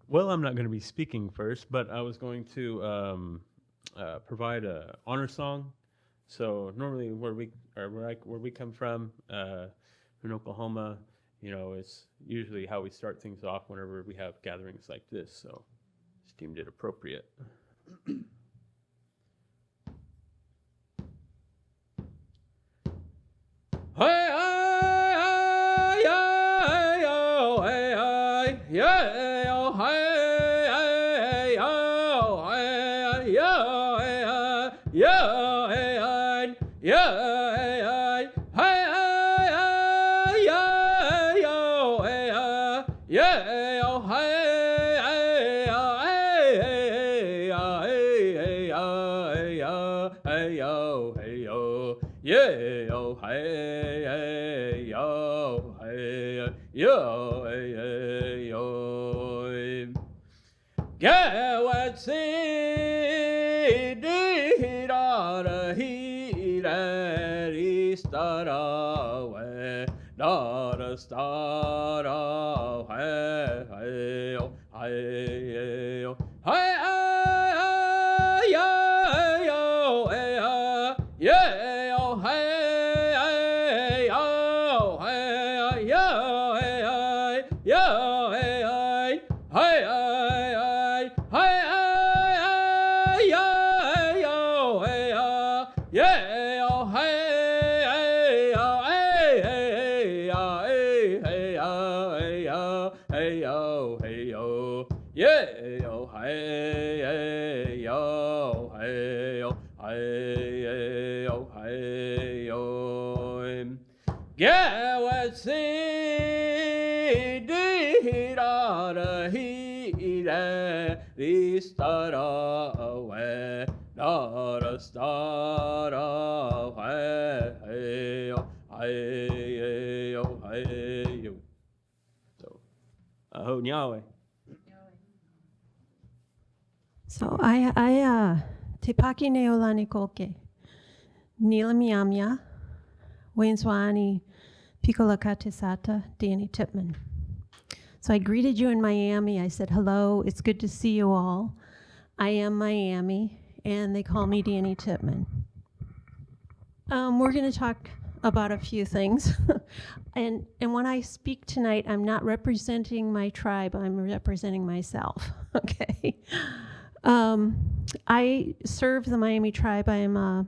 Well, I'm not going to be speaking first, but I was going to provide a honor song. So normally, where we come from in Oklahoma, it's usually how we start things off whenever we have gatherings like this. So, just deemed it appropriate. Hey, hey, hey, yo, hey, hey, yeah, yo, hey, hey, yo, hey, yo, hey, yo, hey, yo, hey, hey, yeah, yo, hey, yeah, yo, hey, hey, hey, hey, yo, hey, yo, yeah, yo, hey, hey, yo, hey, yo, hey, yo. Get what see, did our heat and east away, not a star away, hey, hey, hey, yeah, yo, yeah, yo, hey, yo, hey, yo, hey, yo, hey, hey, hey, yeah, yo, yeah, yo, hey, yo, hey, yo, hey, yo, yeah, yo, hey, yo, hey, yo, hey, yo, hey, yo. Get what see, did our heat, the star away, not a star away, hey, hey. So, aho Yahweh. So I te paki neolani koke, Nila Miamia, Wainswani, Pikola Katisata, Danny Tipman. So I greeted you in Miami. I said, hello, it's good to see you all. I am Miami, and they call me Danny Tipman. We're going to talk about a few things. and when I speak tonight, I'm not representing my tribe, I'm representing myself, okay? I serve the Miami tribe. I am a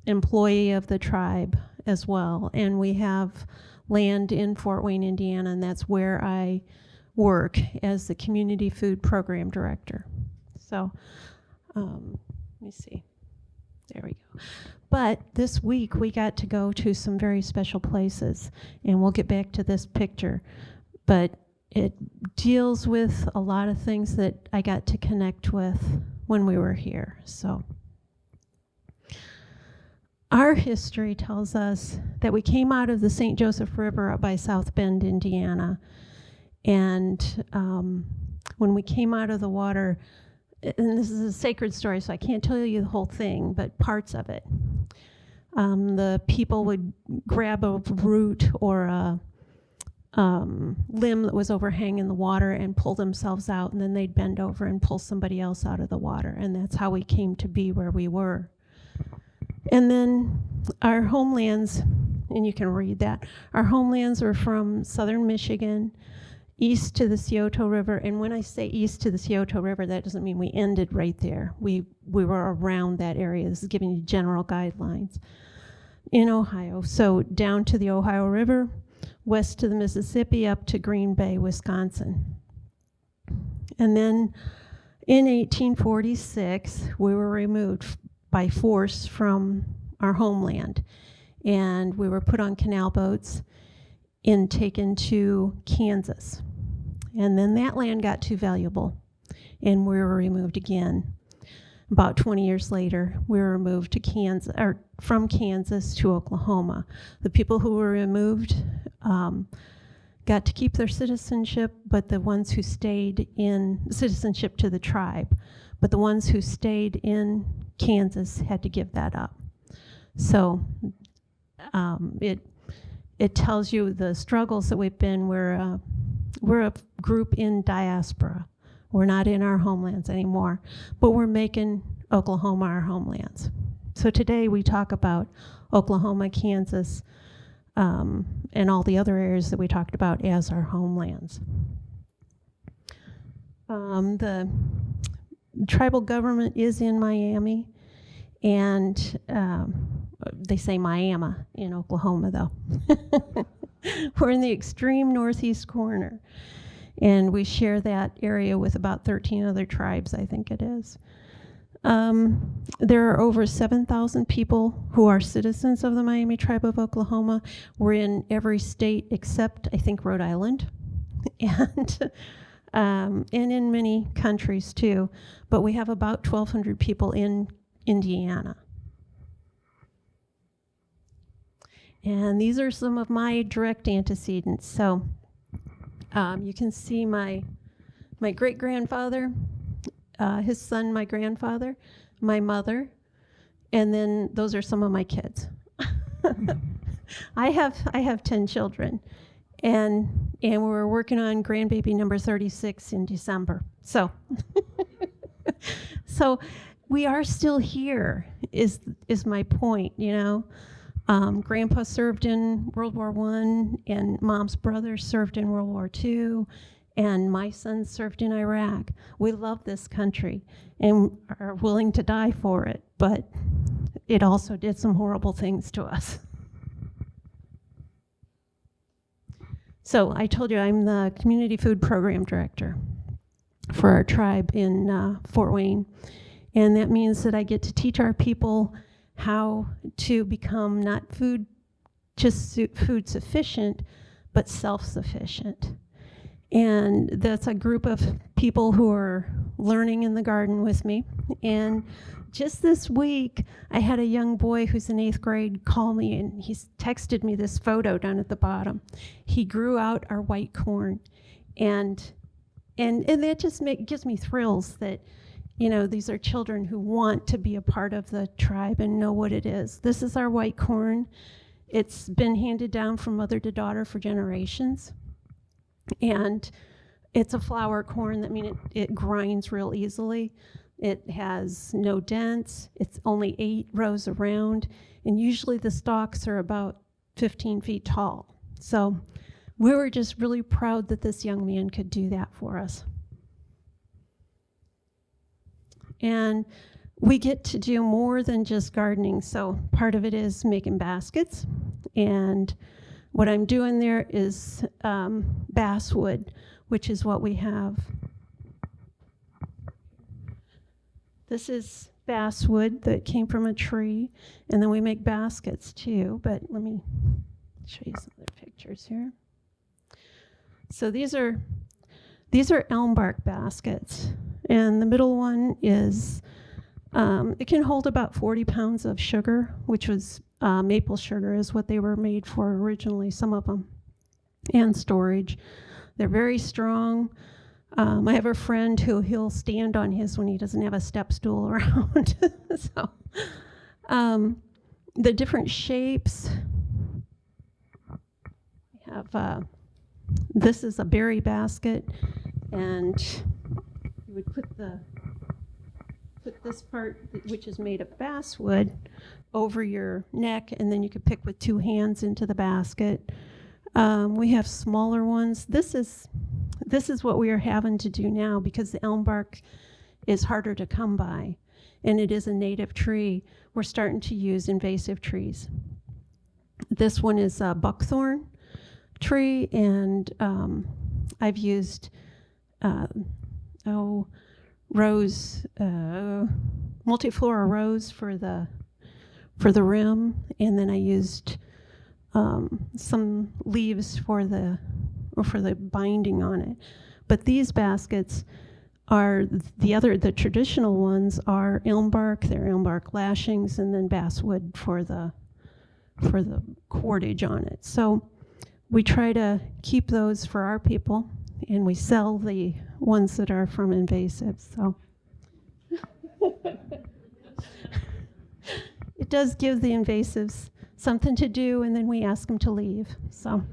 employee of the tribe as well, and we have land in Fort Wayne, Indiana, and that's where I work as the Community Food Program Director. So, let me see. There we go. But this week we got to go to some very special places, and we'll get back to this picture. But it deals with a lot of things that I got to connect with when we were here. So our history tells us that we came out of the St. Joseph River up by South Bend, Indiana. And when we came out of the water, and this is a sacred story, so I can't tell you the whole thing, but parts of it. The people would grab a root or a limb that was overhanging the water and pull themselves out, and then they'd bend over and pull somebody else out of the water. And that's how we came to be where we were. And then our homelands, and you can read that, our homelands are from southern Michigan, east to the Scioto River. And when I say east to the Scioto River, that doesn't mean we ended right there. We were around that area. This is giving you general guidelines. In Ohio, so down to the Ohio River, west to the Mississippi, up to Green Bay, Wisconsin. And then in 1846, we were removed by force from our homeland. And we were put on canal boats and taken to Kansas. And then that land got too valuable, and we were removed again. About 20 years later, we were removed to Kansas, or from Kansas to Oklahoma. The people who were removed got to keep their citizenship, but the ones who stayed in citizenship to the tribe, but the ones who stayed in Kansas had to give that up. So it tells you the struggles that we've been. We're we're a group in diaspora. We're not in our homelands anymore, but we're making Oklahoma our homelands. So today we talk about Oklahoma, Kansas, and all the other areas that we talked about as our homelands. The tribal government is in Miami, and they say Miami in Oklahoma, though. We're in the extreme northeast corner, and we share that area with about 13 other tribes, I think it is. There are over 7,000 people who are citizens of the Miami Tribe of Oklahoma. We're in every state except, I think, Rhode Island, and in many countries too. But we have about 1,200 people in Indiana. And these are some of my direct antecedents. So you can see my great-grandfather, his son, my grandfather, my mother, and then those are some of my kids. I have 10 children, and we're working on grandbaby number 36 in December. So so we are still here is my point, you know. Grandpa served in World War I, and Mom's brother served in World War II, and my son served in Iraq. We love this country and are willing to die for it, but it also did some horrible things to us. So I told you I'm the Community Food Program Director for our tribe in Fort Wayne, and that means that I get to teach our people how to become not just food sufficient, but self-sufficient. And that's a group of people who are learning in the garden with me. And just this week, I had a young boy who's in 8th grade call me, and he's texted me this photo down at the bottom. He grew out our white corn. And that just gives me thrills that, you know, these are children who want to be a part of the tribe and know what it is. This is our white corn. It's been handed down from mother to daughter for generations. And it's a flour corn. That means it grinds real easily. It has no dents. It's only 8 rows around. And usually the stalks are about 15 feet tall. So we were just really proud that this young man could do that for us. And we get to do more than just gardening. So part of it is making baskets. And what I'm doing there is basswood, which is what we have. This is basswood that came from a tree. And then we make baskets too. But let me show you some other pictures here. So these are elm bark baskets. And the middle one is, it can hold about 40 pounds of sugar, which was maple sugar is what they were made for originally, some of them, and storage. They're very strong. I have a friend who he'll stand on his when he doesn't have a step stool around. So the different shapes, we have, this is a berry basket, and you would put this part, which is made of basswood, over your neck, and then you could pick with 2 hands into the basket. We have smaller ones. This is what we are having to do now because the elm bark is harder to come by, and it is a native tree. We're starting to use invasive trees. This one is a buckthorn tree, and I've used rose, multiflora rose for the rim, and then I used some leaves for the binding on it. But these baskets are the traditional ones are elm bark. They're elm bark lashings, and then basswood for the cordage on it. So we try to keep those for our people, and we sell the ones that are from invasives. So it does give the invasives something to do, and then we ask them to leave. So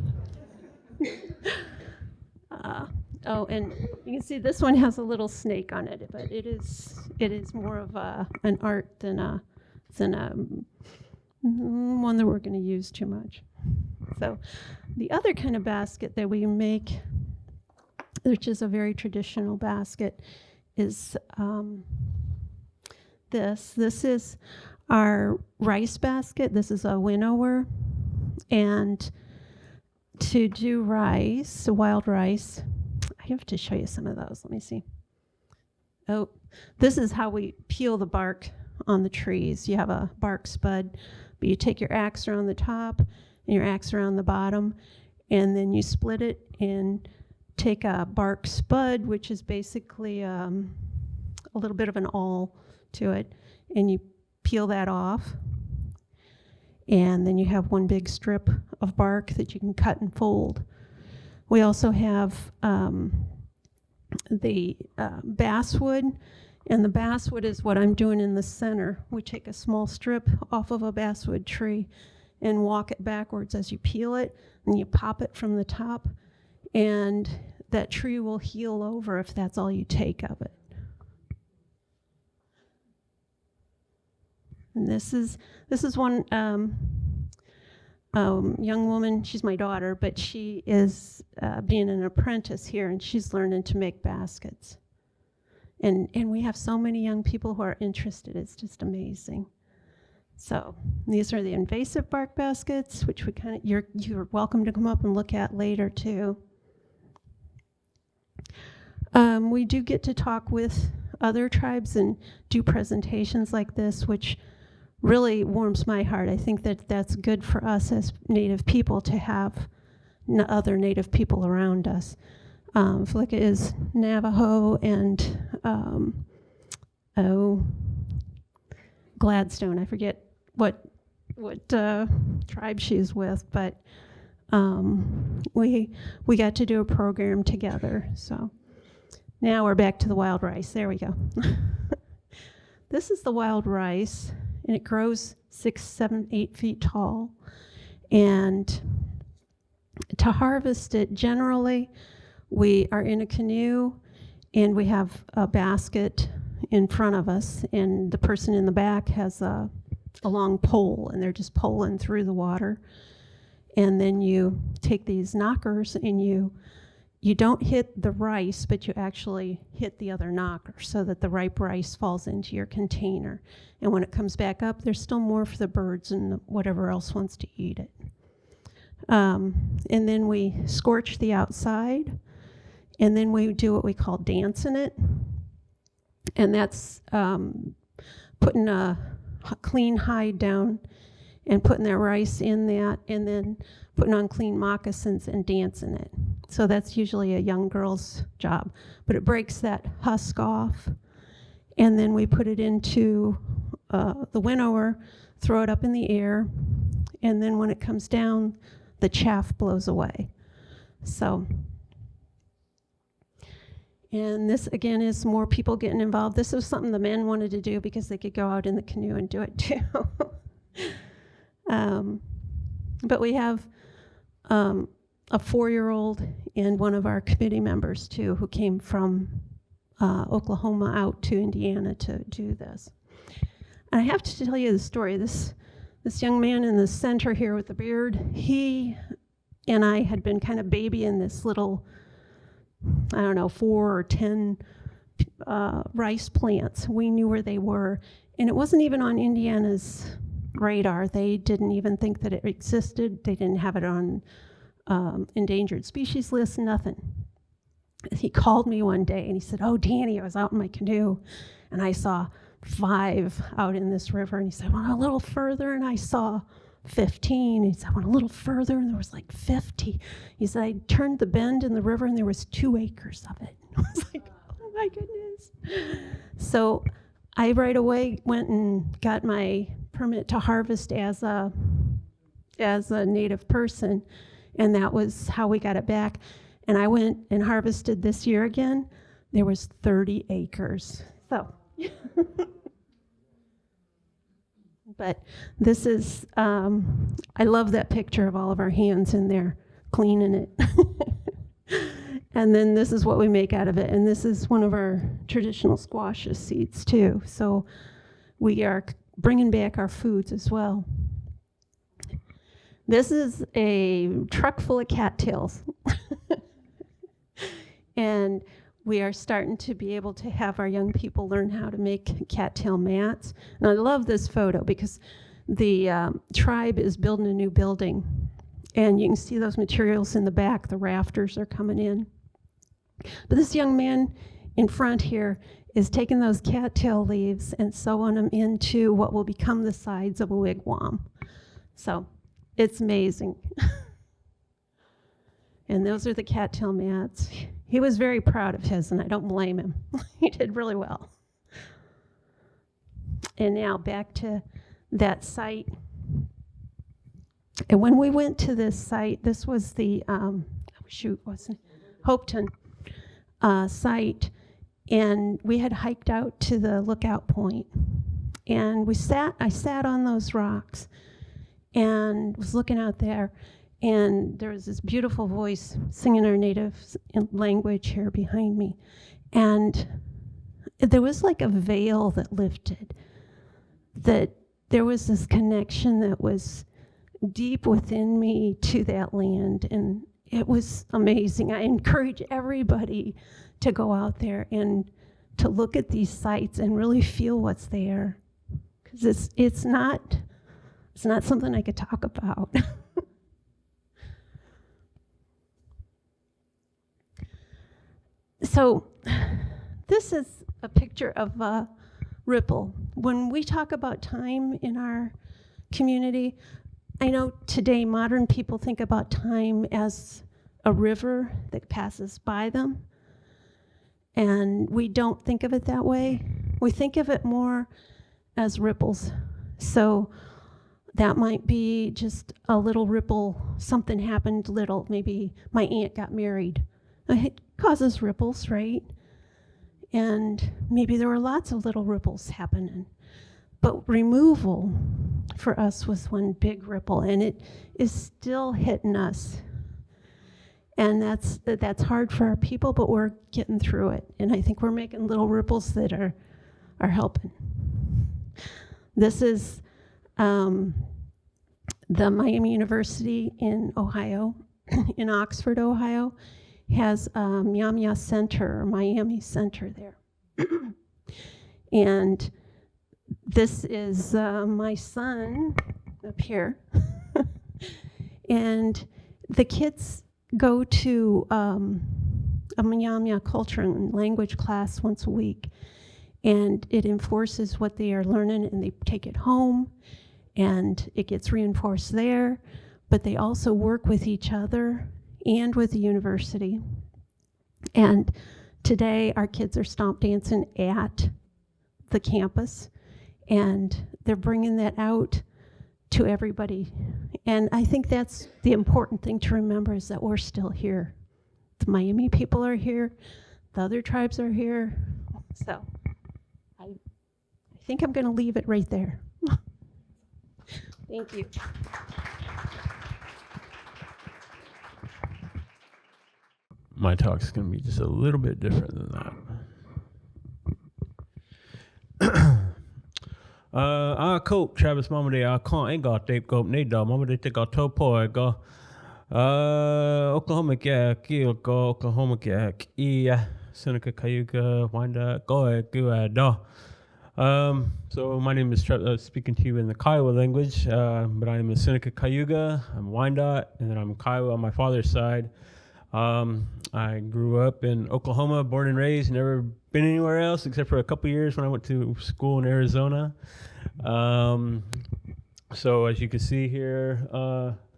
Oh, and you can see this one has a little snake on it, but it is more of an art than a one that we're going to use too much. So the other kind of basket that we make, which is a very traditional basket, is this. This is our rice basket. This is a winnower. And to do rice, wild rice, I have to show you some of those. Let me see. Oh, this is how we peel the bark on the trees. You have a bark spud, but you take your axe around the top and your axe around the bottom, and then you split it and take a bark spud, which is basically a little bit of an awl to it, and you peel that off. And then you have one big strip of bark that you can cut and fold. We also have the basswood, and the basswood is what I'm doing in the center. We take a small strip off of a basswood tree and walk it backwards as you peel it, and you pop it from the top, and that tree will heal over if that's all you take of it. And this is one young woman. She's my daughter, but she is being an apprentice here, and she's learning to make baskets. And we have so many young people who are interested. It's just amazing. So these are the invasive bark baskets, which we you're welcome to come up and look at later too. We do get to talk with other tribes and do presentations like this, which really warms my heart. I think that that's good for us as Native people to have other Native people around us. Flicka is Navajo and Gladstone. I forget what tribe she's with, but we got to do a program together. So now we're back to the wild rice. There we go. This is the wild rice, and it grows 6, 7, 8 feet tall. And to harvest it, generally, we are in a canoe, and we have a basket in front of us, and the person in the back has a long pole, and they're just pulling through the water. And then you take these knockers, and you don't hit the rice, but you actually hit the other knocker so that the ripe rice falls into your container. And when it comes back up, there's still more for the birds and whatever else wants to eat it. And then we scorch the outside, and then we do what we call dancing it. And that's putting a clean hide down and putting that rice in that, and then putting on clean moccasins and dancing it. So that's usually a young girl's job. But it breaks that husk off, and then we put it into the winnower, throw it up in the air, and then when it comes down, the chaff blows away. So, and this again is more people getting involved. This was something the men wanted to do because they could go out in the canoe and do it too. But we have a 4-year-old and one of our committee members too, who came from Oklahoma out to Indiana to do this. And I have to tell you the story. This young man in the center here with the beard, he and I had been kind of babying this little, 4 or 10 rice plants. We knew where they were, and it wasn't even on Indiana's radar. They didn't even think that it existed. They didn't have it on endangered species list, nothing. He called me one day and he said, "Oh, Danny, I was out in my canoe and I saw 5 out in this river." And he said, "I went a little further and I saw 15. He said, "I went a little further and there was like 50. He said, "I turned the bend in the river and there was 2 acres of it." I was like, "Oh my goodness." So I right away went and got my permit to harvest as a Native person, and that was how we got it back. And I went and harvested this year again. There was 30 acres. So, but this is, I love that picture of all of our hands in there cleaning it. And then this is what we make out of it. And this is one of our traditional squash seeds too. So we are bringing back our foods as well. This is a truck full of cattails. And we are starting to be able to have our young people learn how to make cattail mats. And I love this photo because the tribe is building a new building. And you can see those materials in the back. The rafters are coming in. But this young man in front here is taking those cattail leaves and sewing them into what will become the sides of a wigwam. So it's amazing. And those are the cattail mats. He was very proud of his, and I don't blame him. He did really well. And now back to that site. And when we went to this site, this was the, Hopeton site, and we had hiked out to the lookout point. And I sat on those rocks and was looking out there, and there was this beautiful voice singing our native language here behind me. And there was like a veil that lifted, that there was this connection that was deep within me to that land, and it was amazing. I encourage everybody to go out there and to look at these sites and really feel what's there, because it's not something I could talk about. So this is a picture of a ripple. When we talk about time in our community, I know today modern people think about time as a river that passes by them, and we don't think of it that way. We think of it more as ripples. So that might be just a little ripple, something happened little, maybe my aunt got married. It causes ripples, right? And maybe there were lots of little ripples happening. But removal for us was one big ripple, and it is still hitting us. And that's hard for our people, but we're getting through it. And I think we're making little ripples that are helping. This is the Miami University in Ohio, in Oxford, Ohio, has Miami Center, or Miami Center there. And this is my son up here. And the kids go to a Miami culture and language class once a week. And it enforces what they are learning, and they take it home, and it gets reinforced there. But they also work with each other and with the university. And today our kids are stomp dancing at the campus, and they're bringing that out to everybody. And I think that's the important thing to remember, is that we're still here. The Miami people are here, the other tribes are here. So I think I'm gonna leave it right there. Thank you. My talk's going to be just a little bit different than that. Cope Travis Mamade, ain't got tape cope, need dog, Mamade take a topo, go. Oklahoma Gak, Oklahoma Gak, Seneca Cayuga, Wanda, go, do. So my name is speaking to you in the Kiowa language, but I am a Seneca Cayuga, I'm Wyandotte, and then I'm Kiowa on my father's side. I grew up in Oklahoma, born and raised, never been anywhere else except for a couple years when I went to school in Arizona. So as you can see here,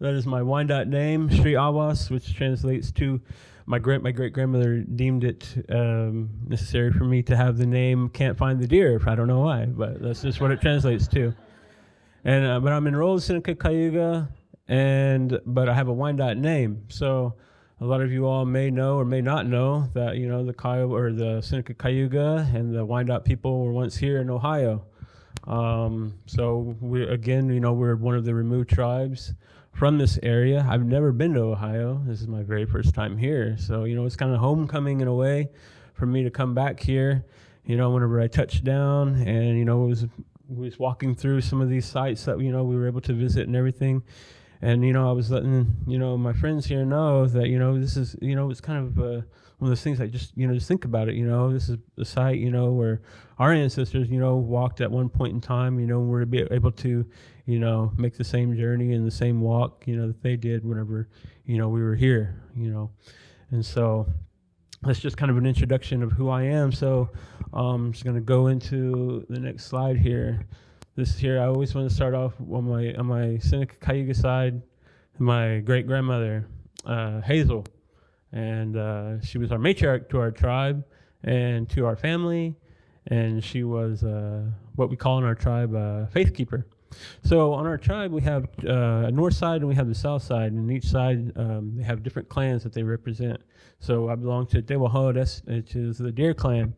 that is my Wyandotte name, Sri Awas, which translates to my great-grandmother deemed it necessary for me to have the name Can't Find the Deer. I don't know why, but that's just what it translates to. And but I'm enrolled in Seneca Cayuga, but I have a Wyandotte name. So a lot of you all may know or may not know that, you know, the Kiowa or the Seneca Cayuga and the Wyandotte people were once here in Ohio. So we're one of the removed tribes from this area. I've never been to Ohio. This is my very first time here. So, it's kind of homecoming in a way for me to come back here, whenever I touched down and, was walking through some of these sites that, we were able to visit and everything. And, I was letting, my friends here know that, this is, it's kind of one of those things I just, just think about it, this is the site, where our ancestors, walked at one point in time, we're able to, make the same journey and the same walk, that they did whenever, we were here, And so that's just kind of an introduction of who I am. So I'm just going to go into the next slide here. This here, I always want to start off on my Seneca Cayuga side, my great-grandmother, Hazel. And she was our matriarch to our tribe and to our family. And she was what we call in our tribe a faith keeper. So on our tribe, we have a north side and we have the south side. And each side, they have different clans that they represent. So I belong to Dewaho, which is the Deer clan.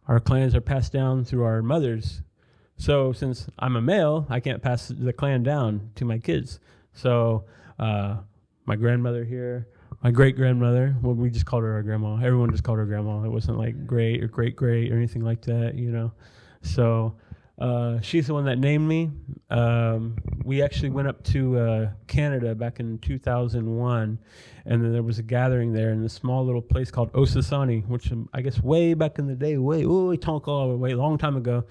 Our clans are passed down through our mothers. So since I'm a male, I can't pass the clan down to my kids. So my grandmother here, my great-grandmother, well, we just called her our grandma. Everyone just called her grandma. It wasn't like great or great-great or anything like that, So she's the one that named me. We actually went up to Canada back in 2001, and then there was a gathering there in this small little place called Osasani, which I guess way back in the day, way long time ago,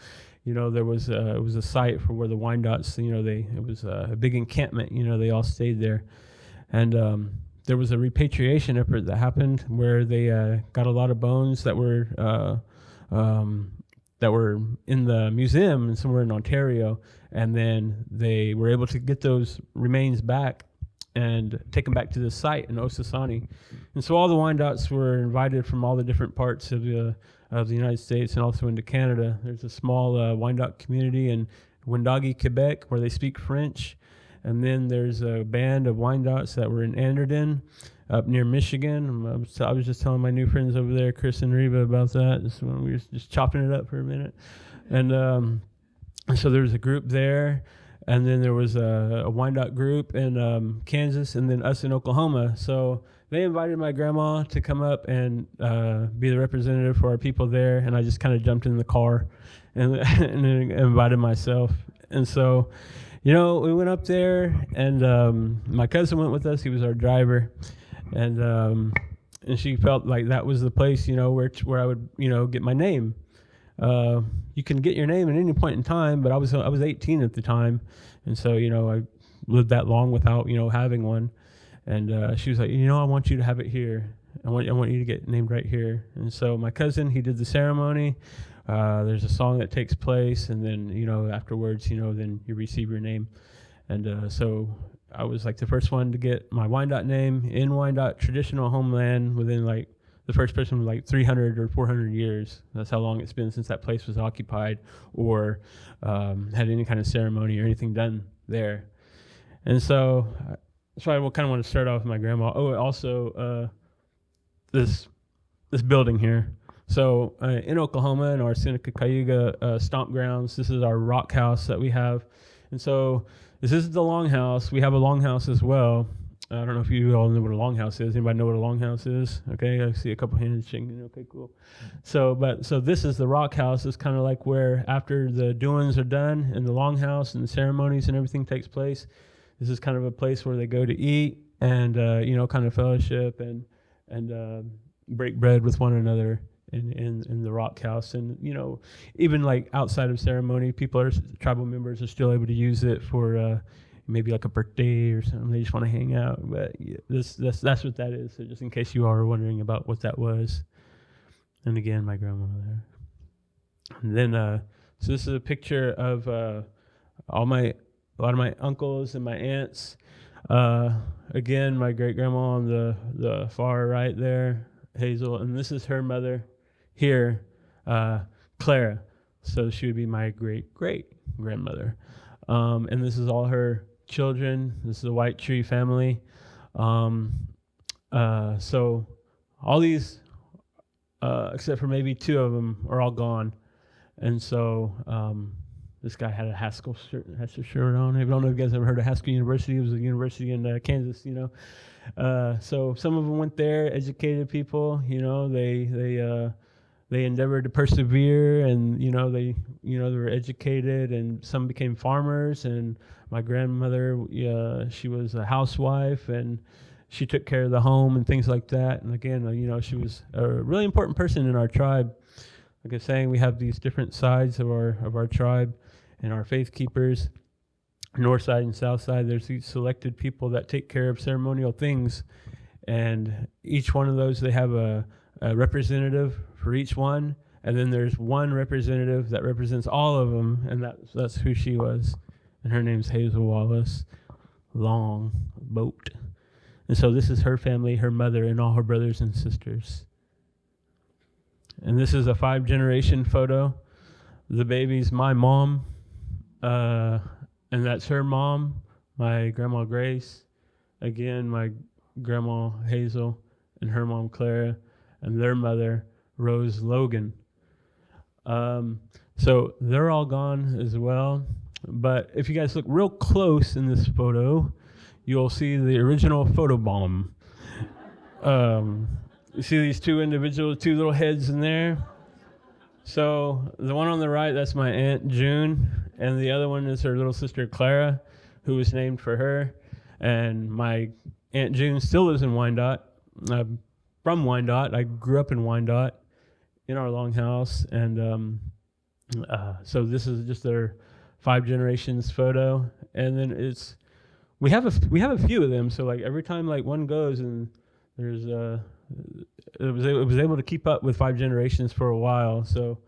there was it was a site for where the Wyandots, it was a big encampment, they all stayed there, and there was a repatriation effort that happened where they got a lot of bones that were in the museum and somewhere in Ontario, and then they were able to get those remains back and take them back to the site in Osasani. And so all the Wyandots were invited from all the different parts of the United States and also into Canada. There's a small Wyandotte community in Wendake, Quebec, where they speak French. And then there's a band of Wyandottes that were in Anderden, up near Michigan. I was just telling my new friends over there, Chris and Reba, about that. This when we were just chopping it up for a minute. And so there was a group there. And then there was a Wyandotte group in Kansas, and then us in Oklahoma. So they invited my grandma to come up and be the representative for our people there, and I just kind of jumped in the car and invited myself. And so, we went up there, and my cousin went with us. He was our driver, and she felt like that was the place, where I would, get my name. You can get your name at any point in time, but I was 18 at the time, and so I lived that long without having one. And she was like, I want you to have it here. I want you to get named right here. And so my cousin, he did the ceremony. There's a song that takes place, and then afterwards, then you receive your name. And so I was like the first one to get my Wyandotte name in Wyandotte traditional homeland within like the first person with like 300 or 400 years. That's how long it's been since that place was occupied or had any kind of ceremony or anything done there. And so I kind of want to start off with my grandma. Oh, also this building here. So in Oklahoma, in our Seneca Cayuga stomp grounds, this is our rock house that we have. And so this is the longhouse. We have a longhouse as well. I don't know if you all know what a longhouse is. Anybody know what a longhouse is? Okay, I see a couple hands shaking. Okay, cool. So this is the rock house. It's kind of like where after the doings are done in the longhouse and the ceremonies and everything takes place, this is kind of a place where they go to eat and kind of fellowship and break bread with one another in the rock house. And even like outside of ceremony, tribal members are still able to use it for maybe like a birthday or something. They just want to hang out. But yeah, that's what that is. So just in case you are wondering about what that was. And again, my grandma there. And then so this is a picture of a lot of my uncles and my aunts. Again, my great grandma on the far right there, Hazel, and this is her mother here, Clara. So she would be my great grandmother. And this is all her children. This is a White Tree family. So all these, except for maybe two of them, are all gone. And so This guy had a Haskell shirt on. I don't know if you guys ever heard of Haskell University. It was a university in Kansas, So some of them went there, educated people. They endeavored to persevere, and they were educated, and some became farmers. And my grandmother, she was a housewife, and she took care of the home and things like that. And again, she was a really important person in our tribe. Like I was saying, we have these different sides of our tribe and our faith keepers, north side and south side. There's these selected people that take care of ceremonial things, and each one of those, they have a representative for each one, and then there's one representative that represents all of them, and that's who she was. And her name's Hazel Wallace Long Boat. And so this is her family, her mother, and all her brothers and sisters. And this is a 5-generation photo. The baby's my mom, and that's her mom, my grandma Grace. Again, my grandma Hazel, and her mom Clara, and their mother Rose Logan. So they're all gone as well. But if you guys look real close in this photo, you'll see the original photobomb. You see these two little heads in there? So the one on the right, that's my Aunt June, and the other one is her little sister Clara, who was named for her. And my Aunt June still lives in Wyandotte. I'm from Wyandotte. I grew up in Wyandotte in our longhouse. And so this is just their 5 generations photo. And then we have a few of them. So like every time like one goes, and there's it was able to keep up with 5 generations for a while. So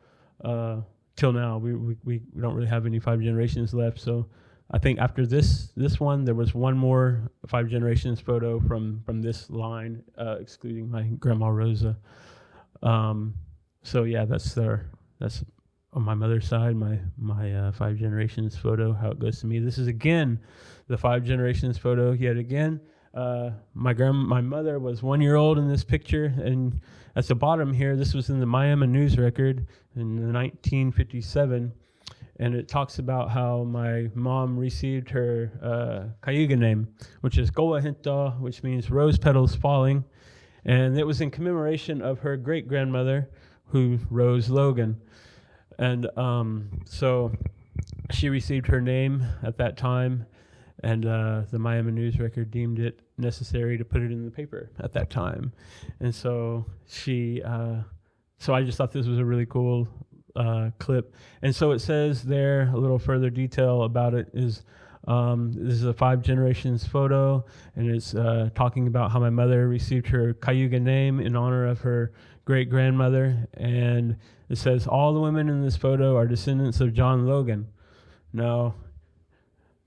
till now, we don't really have any 5 generations left. So I think after this one, there was one more 5 generations photo from this line, excluding my grandma Rosa. So yeah, that's on my mother's side, my 5 generations photo, how it goes to me. This is again the 5 generations photo yet again. My mother was 1 year old in this picture, and at the bottom here, this was in the Miami News Record in 1957, and it talks about how my mom received her Cayuga name, which is Goahinta, which means rose petals falling, and it was in commemoration of her great-grandmother, who Rose Logan. And so she received her name at that time, and the Miami News Record deemed it necessary to put it in the paper at that time. And so so I just thought this was a really cool clip. And so it says there, a little further detail about it is, this is a 5 generations photo, and it's talking about how my mother received her Cayuga name in honor of her great-grandmother. And it says, all the women in this photo are descendants of John Logan. Now,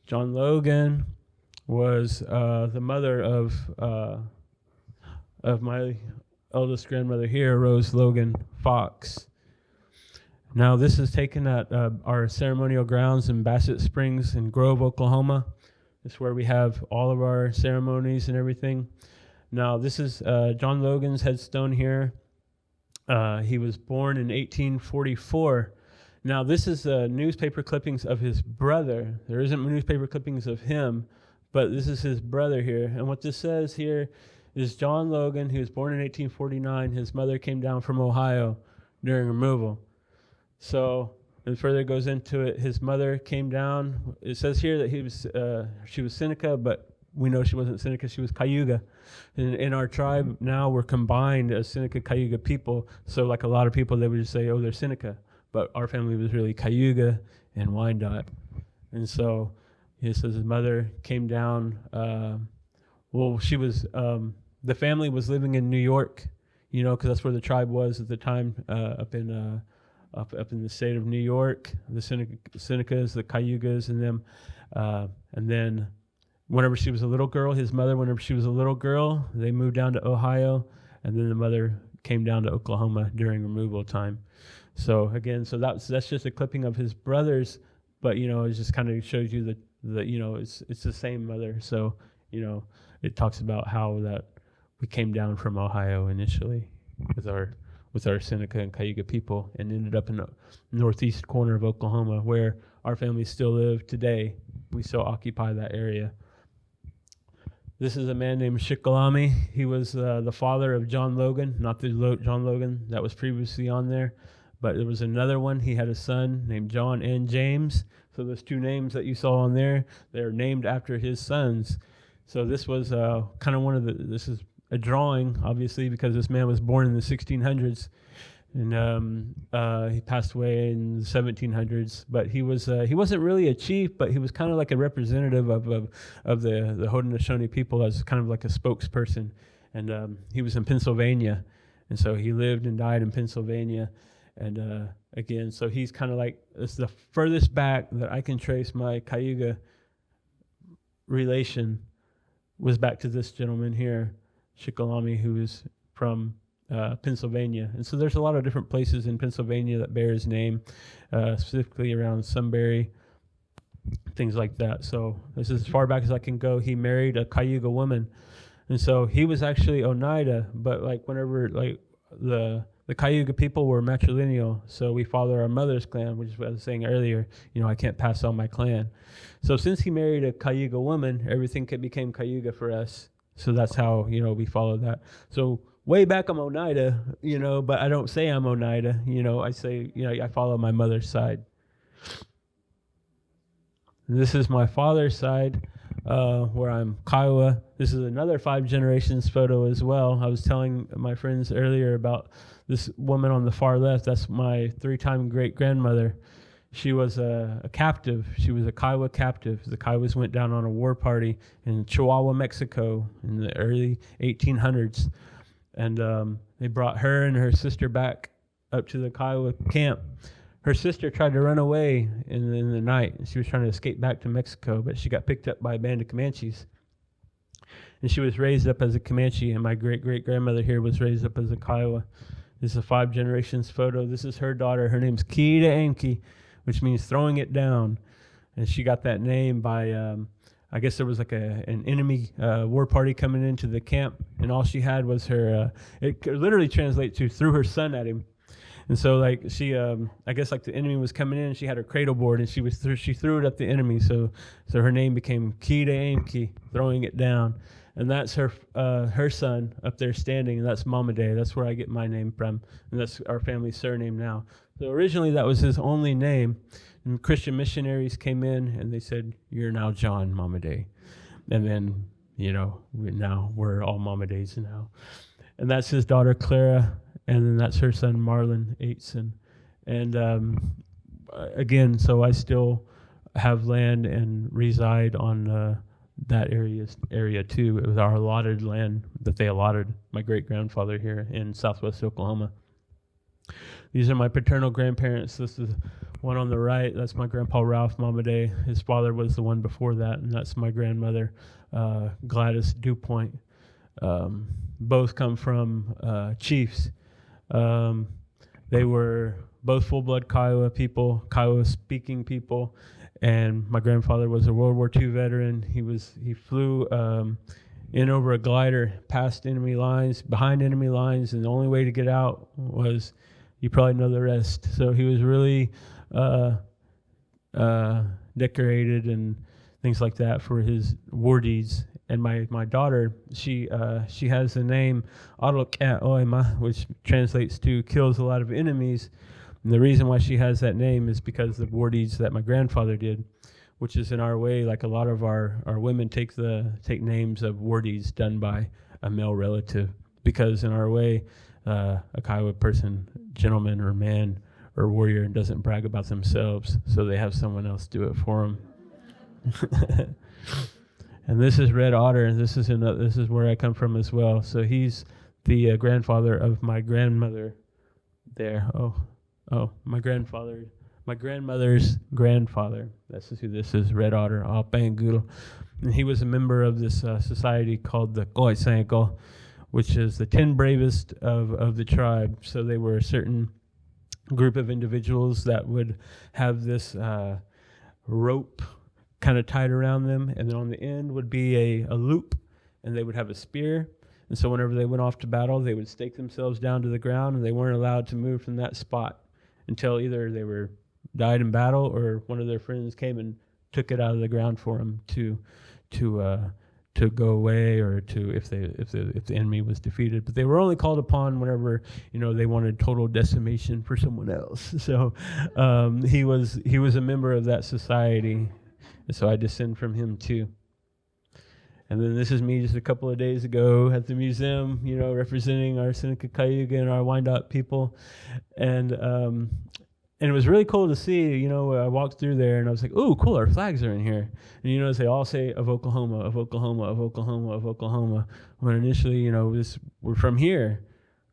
John Logan was the mother of my eldest grandmother here, Rose Logan Fox. Now, this is taken at our ceremonial grounds in Bassett Springs in Grove, Oklahoma. This is where we have all of our ceremonies and everything. Now, this is John Logan's headstone here. He was born in 1844. Now, this is newspaper clippings of his brother. There isn't newspaper clippings of him, but this is his brother here. And what this says here is John Logan, he was born in 1849. His mother came down from Ohio during removal. So, and further goes into it, his mother came down. It says here that she was Seneca, but we know she wasn't Seneca, she was Cayuga. In our tribe now, we're combined as Seneca Cayuga people. So like a lot of people, they would just say, oh, they're Seneca. But our family was really Cayuga and Wyandotte. And so he says his mother came down. She was, the family was living in New York, because that's where the tribe was at the time, up in the state of New York, the Senecas, the Cayugas, and them. And then whenever she was a little girl, his mother, whenever she was a little girl, they moved down to Ohio, and then the mother came down to Oklahoma during removal time. So again, that's just a clipping of his brothers, but it just kind of shows you that it's the same mother. So it talks about how that we came down from Ohio initially with our Seneca and Cayuga people, and ended up in the northeast corner of Oklahoma, where our families still live today. We still occupy that area. This is a man named Shikalami. He was the father of John Logan, not the John Logan that was previously on there, but there was another one. He had a son named John and James. So those two names that you saw on there, they're named after his sons. So this was kind of this is a drawing, obviously, because this man was born in the 1600s. And he passed away in the 1700s. But he wasn't really a chief, but he was kind of like a representative of the Haudenosaunee people, as kind of like a spokesperson. And he was in Pennsylvania, and so he lived and died in Pennsylvania. And again, so he's kind of like, it's the furthest back that I can trace my Cayuga relation was back to this gentleman here, Shikalami, who is from Pennsylvania. And so there's a lot of different places in Pennsylvania that bear his name, specifically around Sunbury, things like that. So this is as far back as I can go. He married a Cayuga woman. And so he was actually Oneida, but like whenever like the Cayuga people were matrilineal, so we follow our mother's clan, which is what I was saying earlier, I can't pass on my clan. So since he married a Cayuga woman, everything became Cayuga for us. So that's how, we follow that. So way back I'm Oneida, but I don't say I'm Oneida, I say, I follow my mother's side. And this is my father's side, where I'm Kiowa. This is another 5 generations photo as well. I was telling my friends earlier about this woman on the far left. That's my 3-time great-grandmother. She was a captive. She was a Kiowa captive. The Kiowas went down on a war party in Chihuahua, Mexico in the early 1800s. And they brought her and her sister back up to the Kiowa camp. Her sister tried to run away in the night. She was trying to escape back to Mexico, but she got picked up by a band of Comanches. And she was raised up as a Comanche, and my great-great-grandmother here was raised up as a Kiowa. This is a 5 generations photo. This is her daughter. Her name's Kita Amki, which means throwing it down. And she got that name by, I guess there was like an enemy war party coming into the camp, and all she had was her, it literally translates to threw her son at him. And so like she, I guess like the enemy was coming in, she had her cradle board, and she threw it at the enemy. So her name became Kita Amki, throwing it down. And that's her son up there standing, and that's Mama Day. That's where I get my name from, and that's our family's surname now. So originally that was his only name, and Christian missionaries came in and they said, "You're now John Mama Day," and then now we're all Mama Days now. And that's his daughter Clara, and then that's her son Marlon Aitson. And again, so I still have land and reside on that area too. It was our allotted land that they allotted my great-grandfather here in southwest Oklahoma. These are my paternal grandparents. This is one on the right. That's my grandpa Ralph Mama Day. His father was the one before that, and that's my grandmother Gladys DuPoint. Both come from chiefs. They were both full-blood Kiowa people, Kiowa-speaking people. And my grandfather was a World War II veteran. He flew in over a glider past enemy lines, behind enemy lines, and the only way to get out was, you probably know the rest. So he was really decorated and things like that for his war deeds. And my daughter, she has the name Adolkat Oima, which translates to kills a lot of enemies. And the reason why she has that name is because of the war deeds that my grandfather did, which is in our way, like a lot of our women take names of war deeds done by a male relative, because in our way, a Kiowa person, gentleman or man or warrior, doesn't brag about themselves, so they have someone else do it for them. And this is Red Otter. This is where I come from as well. So he's the grandfather of my grandmother there. Oh, my grandmother's grandfather. This is who this is, Red Otter, Alpangul. And he was a member of this society called the Koisanko, which is the 10 bravest of the tribe. So they were a certain group of individuals that would have this rope kind of tied around them, and then on the end would be a loop, and they would have a spear. And so whenever they went off to battle, they would stake themselves down to the ground, and they weren't allowed to move from that spot until either they were died in battle, or one of their friends came and took it out of the ground for them to go away, or to if the enemy was defeated. But they were only called upon whenever they wanted total decimation for someone else. So he was a member of that society, and so I descend from him too. And then this is me just a couple of days ago at the museum, representing our Seneca Cayuga and our Wyandotte people, and it was really cool to see. I walked through there and I was like, "Ooh, cool! Our flags are in here." And they all say "of Oklahoma, of Oklahoma, of Oklahoma, of Oklahoma." When initially, we're from here.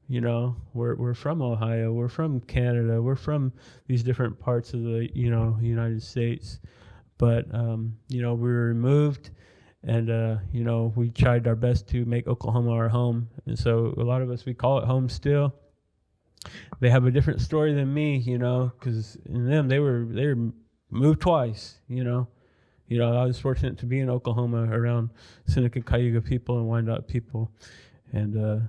We're from Ohio. We're from Canada. We're from these different parts of the United States. But we were removed. And, we tried our best to make Oklahoma our home. And so a lot of us, we call it home still. They have a different story than me, because in them, they were moved twice, I was fortunate to be in Oklahoma around Seneca Cayuga people and Wyandotte people. And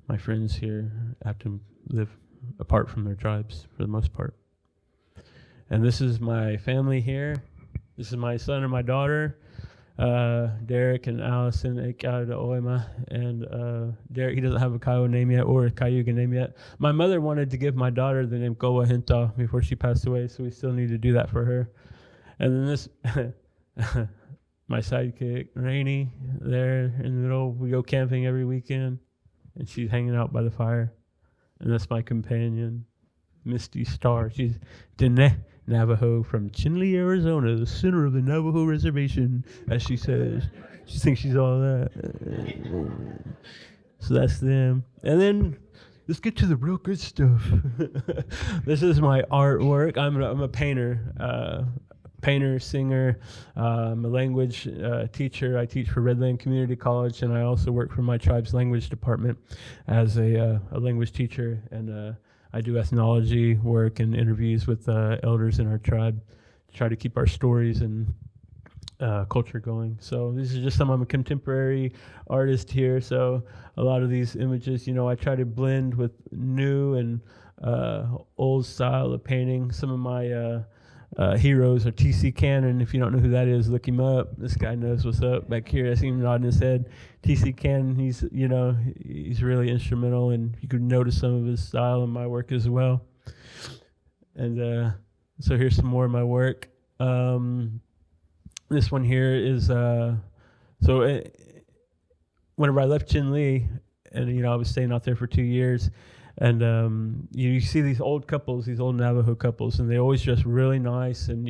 my friends here have to live apart from their tribes for the most part. And this is my family here. This is my son and my daughter. Derek and Allison Ekada Oima, and Derek, he doesn't have a Kiowa name yet or a Cayuga name yet. My mother wanted to give my daughter the name Kowa Hinta before she passed away, so we still need to do that for her. And then this, my sidekick, Rainey, there in the middle. We go camping every weekend, and she's hanging out by the fire. And that's my companion, Misty Star. She's Dene Navajo from Chinle, Arizona, the center of the Navajo reservation, as she says. She thinks she's all that. So that's them. And then let's get to the real good stuff. This is my artwork. I'm a painter. Painter, singer, I'm a language teacher. I teach for Redland Community College, and I also work for my tribe's language department as a language teacher, and I do ethnology work and interviews with elders in our tribe to try to keep our stories and culture going. So this is just I'm a contemporary artist here, so a lot of these images, I try to blend with new and old style of painting. Some of my heroes are T.C. Cannon. If you don't know who that is, look him up. This guy knows what's up back here. I see him nodding his head. T.C. Cannon, he's really instrumental, and you can notice some of his style in my work as well. And so here's some more of my work. This one here is whenever I left Chinle, and I was staying out there for 2 years. And you see these old couples, these old Navajo couples, and they always dress really nice, and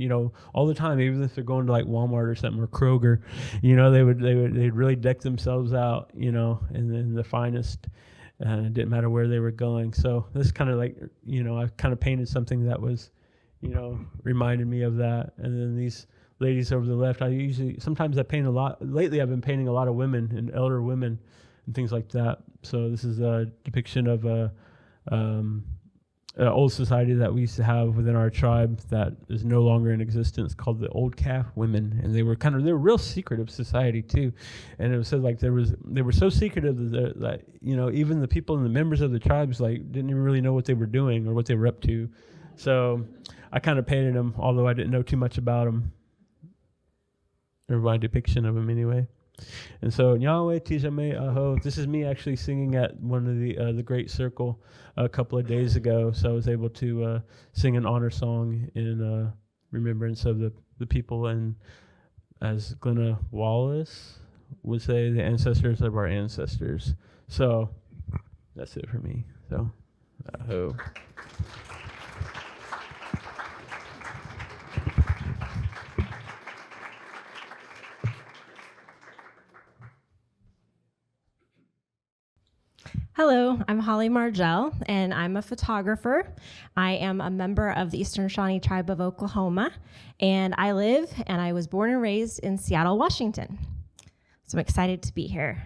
all the time, even if they're going to like Walmart or something or Kroger, they'd really deck themselves out, in the finest, and it didn't matter where they were going. So this kind of like, I kind of painted something that was, reminded me of that. And then these ladies over the left, sometimes I paint a lot. Lately, I've been painting a lot of women and elder women and things like that. So this is a depiction of an old society that we used to have within our tribe that is no longer in existence, called the Old Calf Women, and they were real secretive society too. And it was said like they were so secretive that even the people and the members of the tribes didn't even really know what they were doing or what they were up to. So I kind of painted them, although I didn't know too much about them, or my depiction of them anyway. And so Yahweh Tijame Aho. This is me actually singing at one of the Great Circle a couple of days ago. So I was able to sing an honor song in remembrance of the people, and as Glenna Wallace would say, the ancestors of our ancestors. So that's it for me. So Aho. Hello, I'm Holly Margell, and I'm a photographer. I am a member of the Eastern Shawnee Tribe of Oklahoma, and I was born and raised in Seattle, Washington. So I'm excited to be here.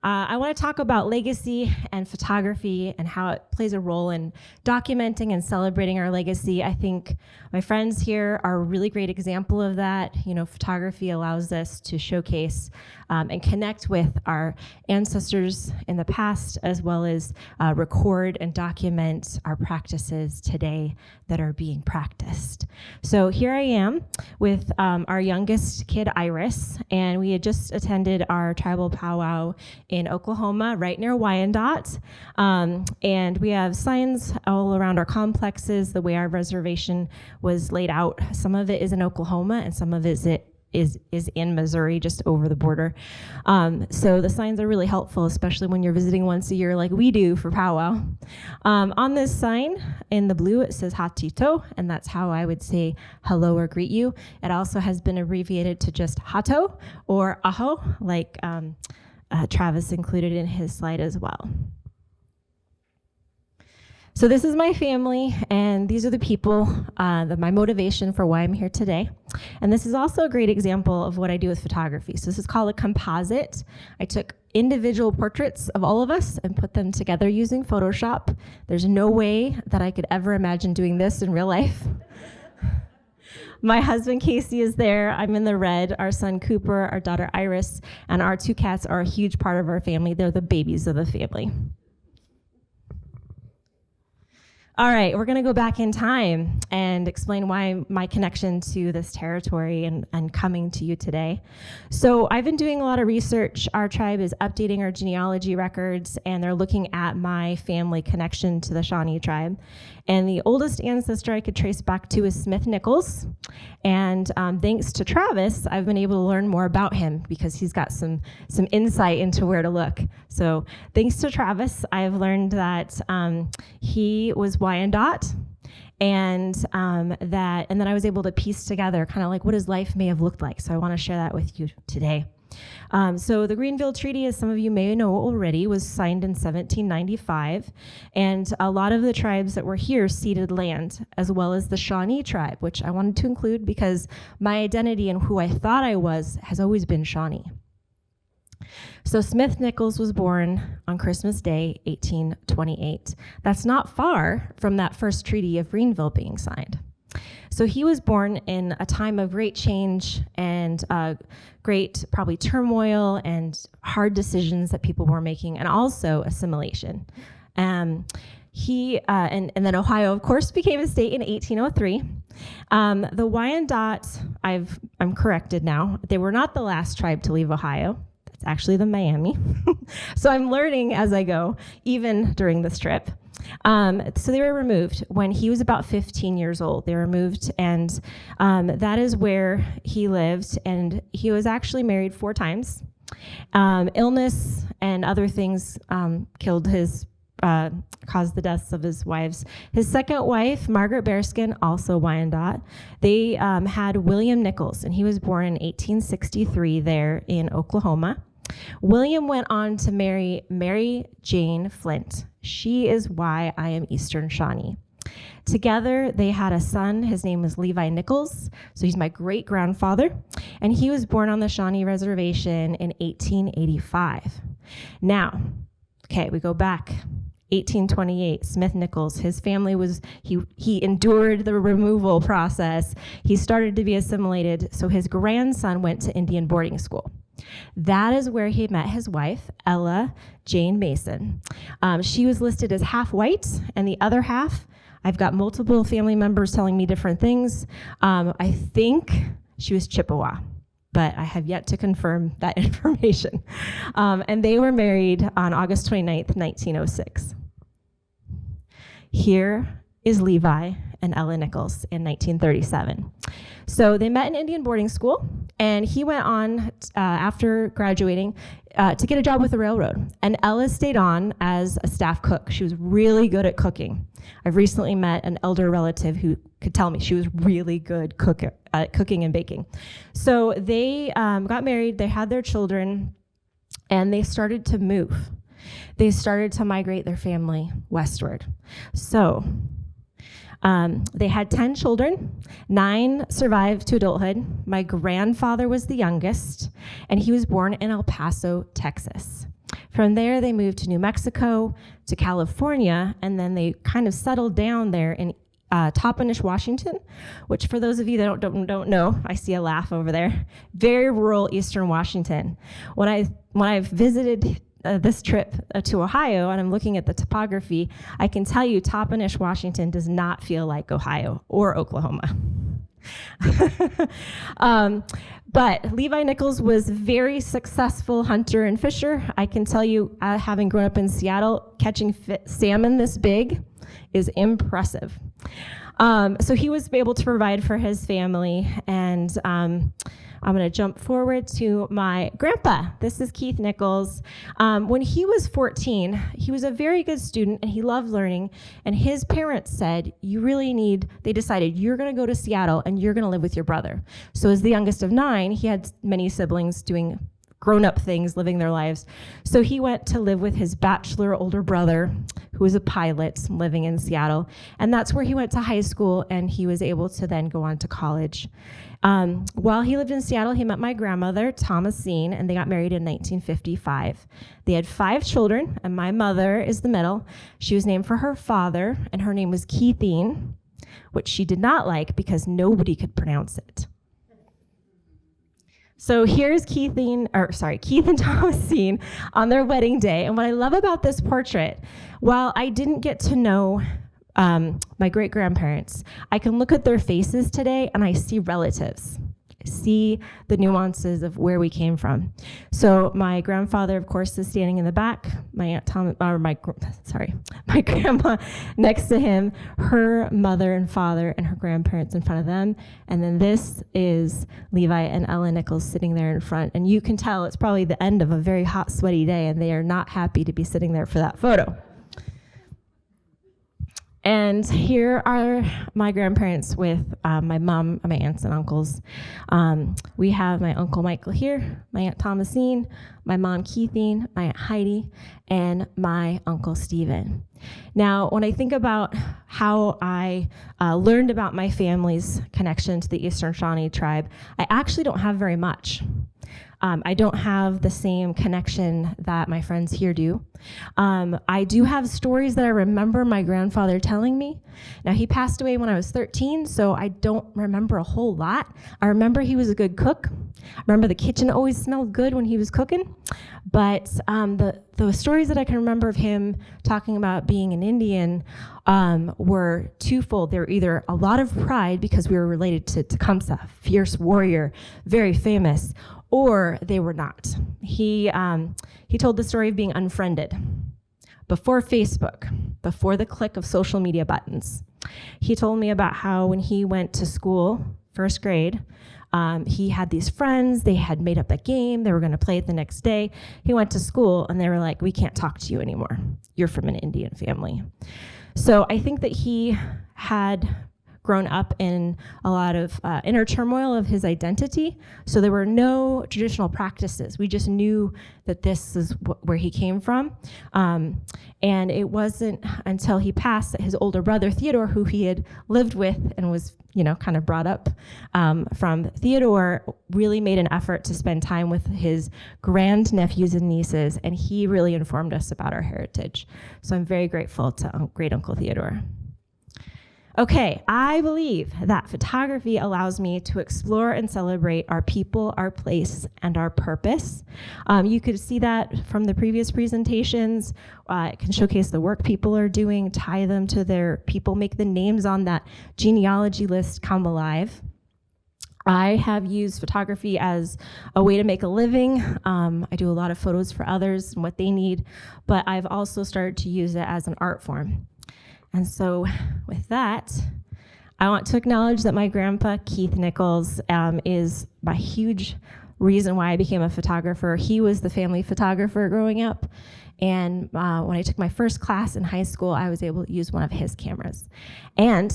I want to talk about legacy and photography and how it plays a role in documenting and celebrating our legacy. I think my friends here are a really great example of that. You know, photography allows us to showcase and connect with our ancestors in the past, as well as record and document our practices today that are being practiced. So here I am with our youngest kid, Iris, and we had just attended our tribal powwow in Oklahoma, right near Wyandotte. And we have signs all around our complexes, the way our reservation was laid out. Some of it is in Oklahoma, and some of it is in Missouri, just over the border. So the signs are really helpful, especially when you're visiting once a year like we do for powwow. On this sign in the blue, it says Hatito, and that's how I would say hello or greet you. It also has been abbreviated to just Hato or Aho, like Travis included in his slide as well. So this is my family, and these are the people, my motivation for why I'm here today. And this is also a great example of what I do with photography. So this is called a composite. I took individual portraits of all of us and put them together using Photoshop. There's no way that I could ever imagine doing this in real life. My husband, Casey, is there. I'm in the red. Our son, Cooper, our daughter, Iris, and our 2 cats are a huge part of our family. They're the babies of the family. All right, we're going to go back in time and explain why my connection to this territory and coming to you today. So I've been doing a lot of research. Our tribe is updating our genealogy records, and they're looking at my family connection to the Shawnee tribe. And the oldest ancestor I could trace back to is Smith Nichols. And thanks to Travis, I've been able to learn more about him because he's got some insight into where to look. So thanks to Travis, I've learned that he was Wyandotte, and then I was able to piece together kind of like what his life may have looked like. So I want to share that with you today. So the Greenville Treaty, as some of you may know already, was signed in 1795, and a lot of the tribes that were here ceded land, as well as the Shawnee tribe, which I wanted to include because my identity and who I thought I was has always been Shawnee. So Smith Nichols was born on Christmas Day, 1828. That's not far from that first treaty of Greenville being signed. So he was born in a time of great change and great probably turmoil and hard decisions that people were making, and also assimilation. And then Ohio, of course, became a state in 1803. The Wyandotte, I'm corrected now, they were not the last tribe to leave Ohio. It's actually the Miami. So I'm learning as I go, even during this trip. So they were removed when he was about 15 years old. They were removed, and that is where he lived. And he was actually married 4 times. Illness and other things caused the deaths of his wives. His second wife, Margaret Bearskin, also Wyandotte, they had William Nichols, and he was born in 1863 there in Oklahoma. William went on to marry Mary Jane Flint. She is why I am Eastern Shawnee. Together, they had a son. His name was Levi Nichols, so he's my great-grandfather, and he was born on the Shawnee Reservation in 1885. Now, okay, we go back. 1828, Smith Nichols, his family he endured the removal process. He started to be assimilated, so his grandson went to Indian boarding school. That is where he met his wife, Ella Jane Mason. She was listed as half white, and the other half, I've got multiple family members telling me different things. I think she was Chippewa, but I have yet to confirm that information. And they were married on August 29th, 1906. Here is Levi and Ella Nichols in 1937. So they met in Indian boarding school, and he went on after graduating to get a job with the railroad. And Ella stayed on as a staff cook. She was really good at cooking. I've recently met an elder relative who could tell me she was really good at cooking and baking. So they got married, they had their children, and they started to move. They started to migrate their family westward. So they had 10 children, 9 survived to adulthood. My grandfather was the youngest, and he was born in El Paso, Texas. From there, they moved to New Mexico, to California, and then they kind of settled down there in Toppenish, Washington, which for those of you that don't know, I see a laugh over there, very rural eastern Washington. When I've visited this trip to Ohio and I'm looking at the topography, I can tell you Toppenish, Washington does not feel like Ohio or Oklahoma. But Levi Nichols was a very successful hunter and fisher. I can tell you, having grown up in Seattle, catching salmon this big is impressive. So he was able to provide for his family, and I'm going to jump forward to my grandpa. This is Keith Nichols. When he was 14, he was a very good student and he loved learning, and his parents said, they decided you're going to go to Seattle and you're going to live with your brother. So as the youngest of 9, he had many siblings doing grown-up things, living their lives. So he went to live with his bachelor older brother, who was a pilot living in Seattle. And that's where he went to high school, and he was able to then go on to college. While he lived in Seattle, he met my grandmother, Thomasine, and they got married in 1955. They had 5 children, and my mother is the middle. She was named for her father, and her name was Keithine, which she did not like because nobody could pronounce it. So here's Keith and Thomasine on their wedding day. And what I love about this portrait, while I didn't get to know my great-grandparents, I can look at their faces today and I see relatives. I see the nuances of where we came from. So my grandfather, of course, is standing in the back. My grandma next to him, her mother and father and her grandparents in front of them. And then this is Levi and Ella Nichols sitting there in front. And you can tell it's probably the end of a very hot, sweaty day, and they are not happy to be sitting there for that photo. And here are my grandparents with my mom, my aunts and uncles. We have my Uncle Michael here, my Aunt Thomasine, my mom Keithine, my Aunt Heidi, and my Uncle Stephen. Now, when I think about how I learned about my family's connection to the Eastern Shawnee tribe, I actually don't have very much. I don't have the same connection that my friends here do. I do have stories that I remember my grandfather telling me. Now, he passed away when I was 13, so I don't remember a whole lot. I remember he was a good cook. I remember the kitchen always smelled good when he was cooking. But the stories that I can remember of him talking about being an Indian were twofold. They were either a lot of pride because we were related to Tecumseh, fierce warrior, very famous, or they were not. He told the story of being unfriended before Facebook, before the click of social media buttons. He told me about how when he went to school, first grade, he had these friends, they had made up a game, they were gonna play it the next day. He went to school and they were like, we can't talk to you anymore. You're from an Indian family. So I think that he had grown up in a lot of inner turmoil of his identity. So there were no traditional practices. We just knew that this is where he came from. And it wasn't until he passed that his older brother, Theodore, who he had lived with and was, kind of brought up from, Theodore really made an effort to spend time with his grandnephews and nieces, and he really informed us about our heritage. So I'm very grateful to Great Uncle Theodore. Okay, I believe that photography allows me to explore and celebrate our people, our place, and our purpose. You could see that from the previous presentations. It can showcase the work people are doing, tie them to their people, make the names on that genealogy list come alive. I have used photography as a way to make a living. I do a lot of photos for others and what they need, but I've also started to use it as an art form. And so with that, I want to acknowledge that my grandpa, Keith Nichols, is a huge reason why I became a photographer. He was the family photographer growing up. And when I took my first class in high school, I was able to use one of his cameras. And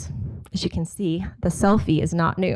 as you can see, the selfie is not new.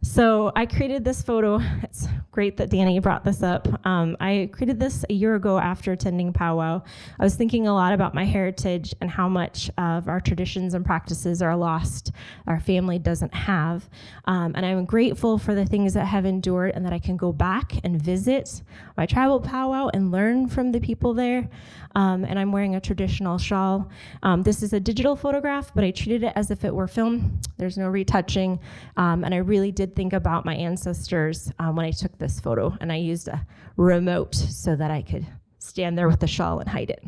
So I created this photo. It's great that Danny brought this up. I created this a year ago after attending powwow. I was thinking a lot about my heritage and how much of our traditions and practices are lost, our family doesn't have. And I'm grateful for the things that have endured and that I can go back and visit my tribal powwow and learn from the people there. And I'm wearing a traditional shawl. This is a digital photograph, but I treated it as if it were film. There's no retouching. And I really did think about my ancestors when I took this photo, and I used a remote so that I could stand there with the shawl and hide it.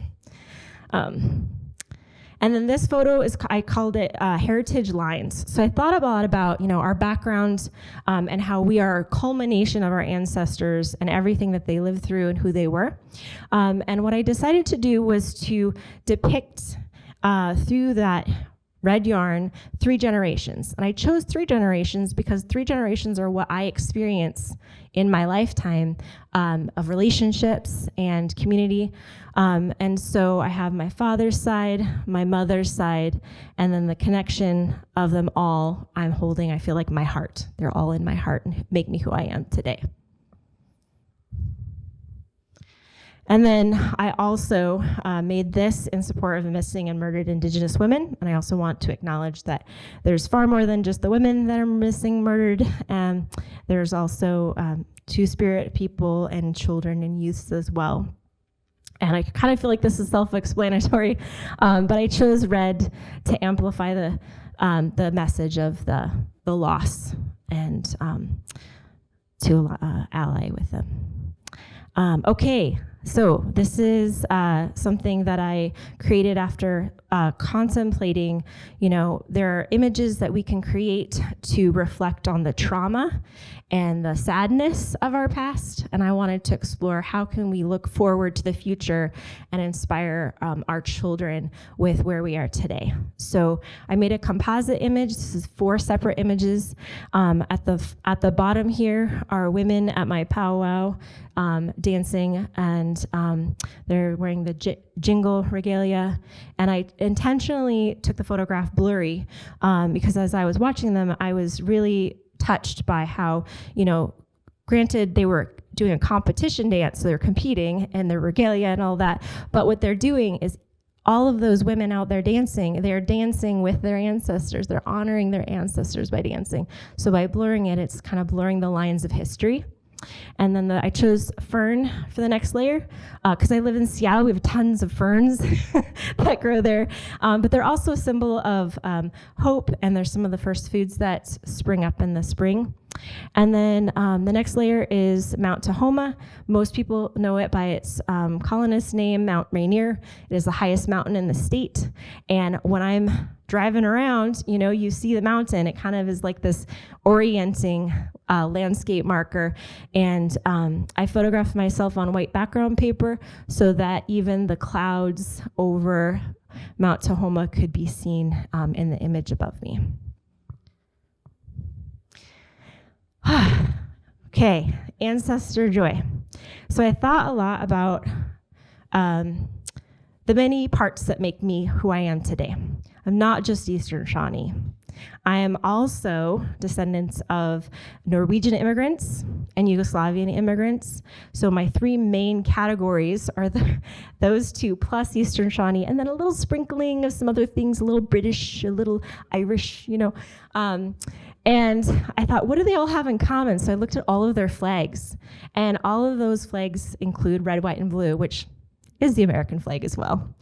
And then this photo I called it Heritage Lines. So I thought a lot about, our background and how we are a culmination of our ancestors and everything that they lived through and who they were. And what I decided to do was to depict through that red yarn 3 generations. And I chose 3 generations because 3 generations are what I experience in my lifetime of relationships and community. And so I have my father's side, my mother's side, and then the connection of them all I'm holding, I feel like my heart. They're all in my heart and make me who I am today. And then I also made this in support of missing and murdered Indigenous women. And I also want to acknowledge that there's far more than just the women that are missing, murdered. There's also Two-Spirit people and children and youths as well. And I kind of feel like this is self-explanatory, but I chose red to amplify the message of the loss and to ally with them. Okay. So this is something that I created after contemplating, there are images that we can create to reflect on the trauma and the sadness of our past. And I wanted to explore how can we look forward to the future and inspire our children with where we are today. So I made a composite image. This is 4 separate images. At the bottom here are women at my powwow dancing, and they're wearing the jingle regalia. And I intentionally took the photograph blurry because as I was watching them, I was really touched by how, granted they were doing a competition dance, so they're competing and their regalia and all that, but what they're doing is all of those women out there dancing, they're dancing with their ancestors. They're honoring their ancestors by dancing. So by blurring it, it's kind of blurring the lines of history. And then I chose fern for the next layer because I live in Seattle. We have tons of ferns that grow there. But they're also a symbol of hope, and they're some of the first foods that spring up in the spring. And then the next layer is Mount Tahoma. Most people know it by its colonist name, Mount Rainier. It is the highest mountain in the state. And when I'm driving around, you see the mountain. It kind of is like this orienting landscape marker. And I photographed myself on white background paper so that even the clouds over Mount Tahoma could be seen in the image above me. Okay, ancestor joy. So I thought a lot about the many parts that make me who I am today. I'm not just Eastern Shawnee. I am also descendants of Norwegian immigrants and Yugoslavian immigrants. So my 3 main categories are those 2 plus Eastern Shawnee, and then a little sprinkling of some other things, a little British, a little Irish, And I thought, what do they all have in common? So I looked at all of their flags, and all of those flags include red, white, and blue, which is the American flag as well.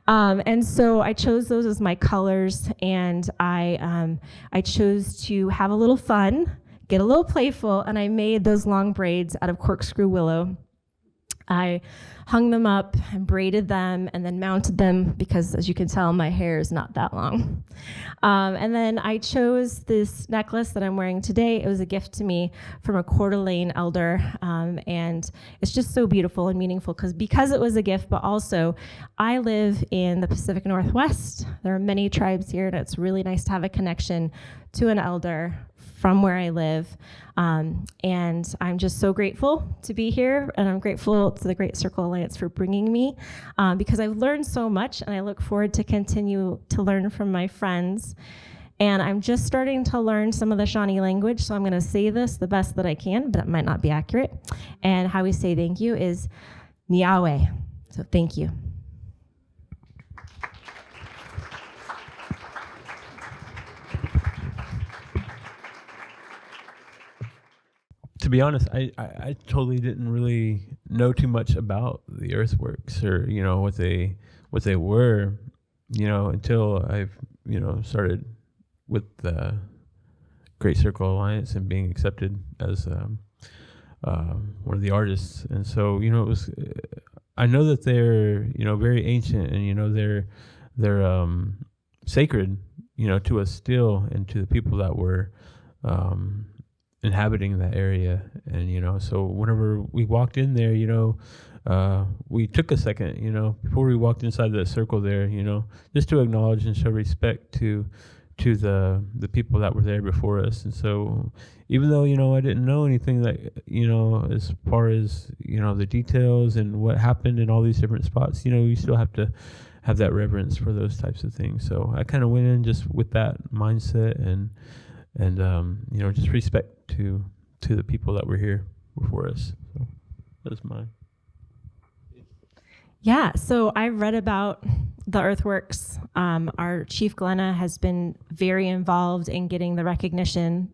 And so I chose those as my colors, and I chose to have a little fun, get a little playful, and I made those long braids out of corkscrew willow. I hung them up and braided them and then mounted them because, as you can tell, my hair is not that long. And then I chose this necklace that I'm wearing today. It was a gift to me from a Coeur d'Alene elder, and it's just so beautiful and meaningful because it was a gift, but also I live in the Pacific Northwest. There are many tribes here, and it's really nice to have a connection to an elder from where I live. And I'm just so grateful to be here, and I'm grateful to the Great Circle Alliance for bringing me because I've learned so much, and I look forward to continue to learn from my friends And I'm just starting to learn some of the Shawnee language, so I'm going to say this the best that I can, but it might not be accurate. And how we say thank you is Niawe. So thank you. To be honest, I totally didn't really know too much about the earthworks or what they were, until I've started with the Great Circle Alliance and being accepted as one of the artists. And so it was. I know that they're very ancient, and they're sacred to us still, and to the people that were inhabiting that area. And so whenever we walked in there, we took a second before we walked inside that circle there, just to acknowledge and show respect to the people that were there before us. And so even though I didn't know anything that as far as the details and what happened in all these different spots, you still have to have that reverence for those types of things. So I kind of went in just with that mindset and just respect to the people that were here before us. So that's mine. Yeah, so I've read about the earthworks. Our Chief Glenna has been very involved in getting the recognition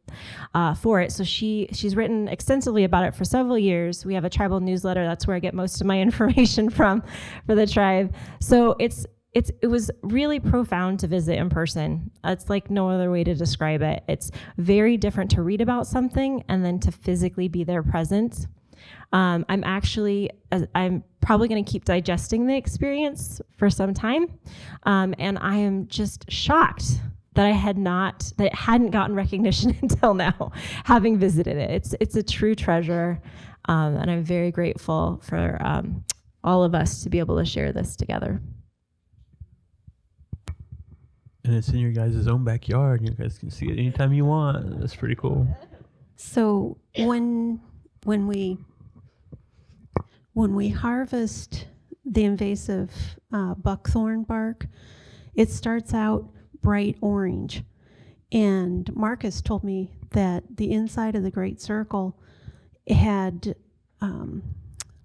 for it. So she's written extensively about it for several years. We have a tribal newsletter. That's where I get most of my information from for the tribe. So it was really profound to visit in person. It's like no other way to describe it. It's very different to read about something and then to physically be there present. I'm probably going to keep digesting the experience for some time. And I am just shocked that it hadn't gotten recognition until now, having visited it. It's a true treasure. And I'm very grateful for all of us to be able to share this together. And it's in your guys' own backyard. You guys can see it anytime you want. That's pretty cool. So when we harvest the invasive buckthorn bark, it starts out bright orange. And Marcus told me that the inside of the Great Circle had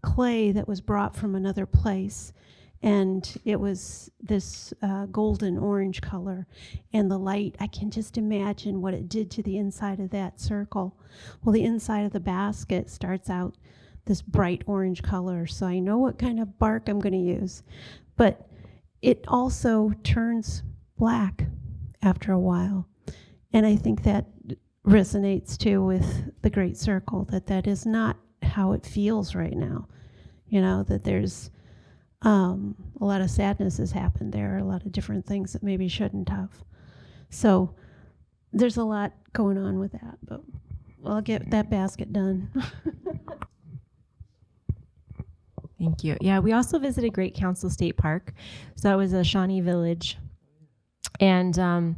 clay that was brought from another place. And it was this golden orange color. And the light, I can just imagine what it did to the inside of that circle. Well, the inside of the basket starts out this bright orange color, so I know what kind of bark I'm going to use. But it also turns black after a while. And I think that resonates too with the Great Circle, that is not how it feels right now. That there's a lot of sadness has happened there, a lot of different things that maybe shouldn't have. So there's a lot going on with that, but I'll get that basket done. Thank you. Yeah, we also visited Great Council State Park. So that was a Shawnee village. And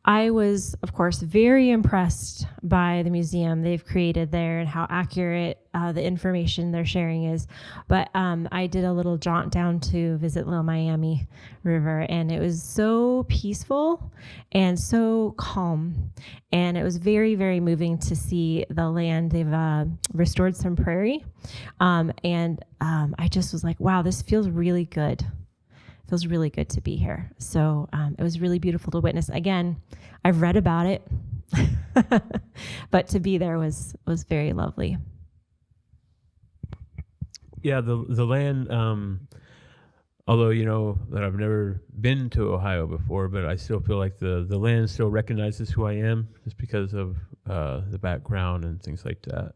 I was, of course, very impressed by the museum they've created there and how accurate the information they're sharing is. But I did a little jaunt down to visit Little Miami River, and it was so peaceful and so calm. And it was very, very moving to see the land. They've restored some prairie. And I just was like, wow, this feels really good. Feels really good to be here. So it was really beautiful to witness. Again, I've read about it, but to be there was very lovely. Yeah, the land, although that I've never been to Ohio before, but I still feel like the land still recognizes who I am just because of the background and things like that.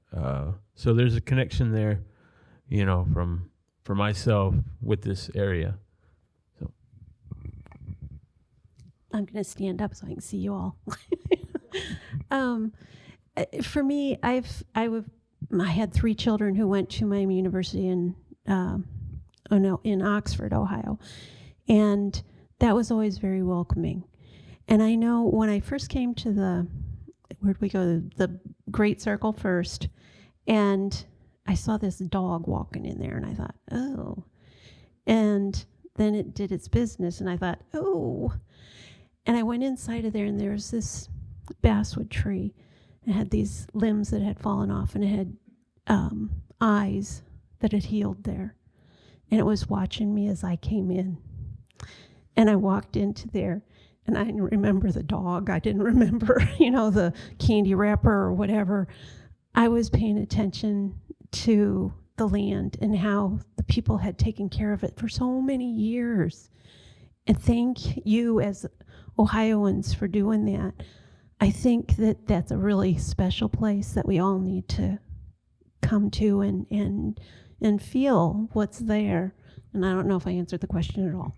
So there's a connection there, for myself with this area. I'm going to stand up so I can see you all. For me, I had 3 children who went to Miami University in Oxford, Ohio, and that was always very welcoming. And I know when I first came to where'd we go? The Great Circle first, and I saw this dog walking in there, and I thought, oh, and then it did its business, and I thought, oh. And I went inside of there, and there was this basswood tree. It had these limbs that had fallen off, and it had eyes that had healed there. And it was watching me as I came in. And I walked into there, and I didn't remember the dog. I didn't remember, the candy wrapper or whatever. I was paying attention to the land and how the people had taken care of it for so many years. And thank you as Ohioans for doing that. I think that that's a really special place that we all need to come to and feel what's there. And I don't know if I answered the question at all.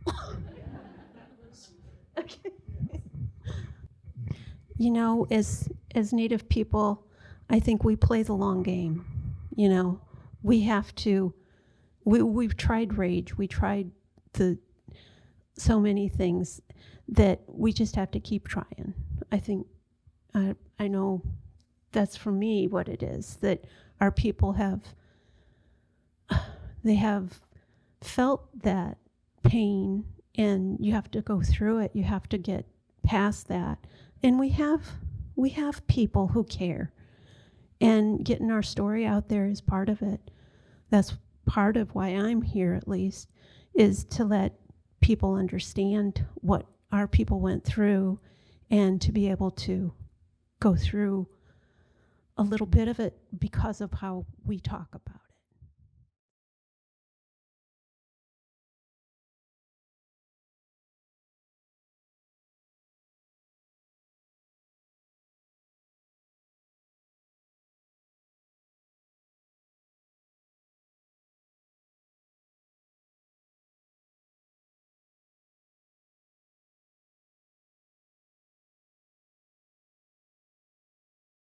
Okay. As Native people, I think we play the long game. We have to. We've tried rage. We tried so many things that we just have to keep trying. I think I know that's for me what it is, that our people have felt that pain, and you have to go through it. You have to get past that. And we have people who care. And getting our story out there is part of it. That's part of why I'm here, at least, is to let people understand what our people went through and to be able to go through a little bit of it because of how we talk about it.